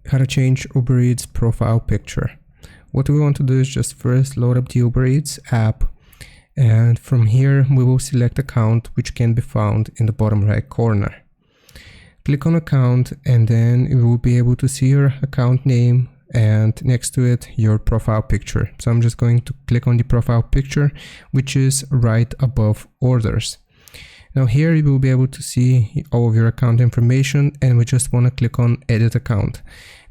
how to change Uber Eats profile picture. What we want to do is just first load up the Uber Eats app, and from here we will select account, which can be found in the bottom right corner. Click on account, and then you will be able to see your account name and next to it your profile picture. So I'm just going to click on the profile picture, which is right above orders. Now here you will be able to see all of your account information, and we just want to click on edit account.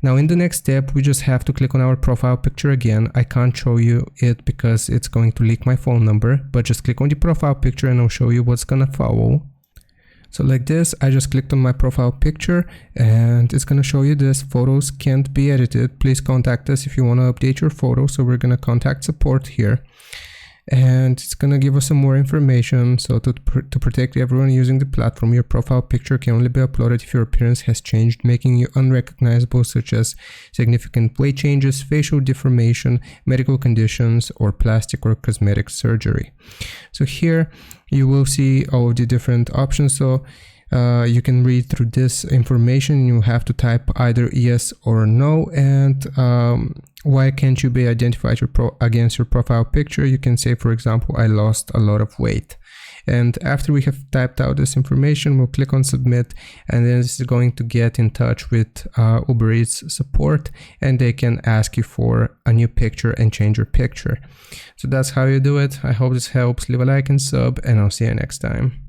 Now in the next step, we just have to click on our profile picture again. I can't show you it because it's going to leak my phone number, but just click on the profile picture and I'll show you what's gonna follow. So like this, I just clicked on my profile picture and it's going to show you this: photos can't be edited. Please contact us if you want to update your photos. So we're going to contact support here. And it's going to give us some more information. So to protect everyone using the platform, your profile picture can only be uploaded if your appearance has changed, making you unrecognizable, such as significant weight changes, facial deformation, medical conditions, or plastic or cosmetic surgery. So here you will see all of the different options. So you can read through this information. You have to type either yes or no, and why can't you be identified against your profile picture. You can say, for example, I lost a lot of weight. And after we have typed out this information, we'll click on submit, and then this is going to get in touch with Uber Eats support, and they can ask you for a new picture and change your picture. So that's how you do it. I hope this helps. Leave a like and sub, and I'll see you next time.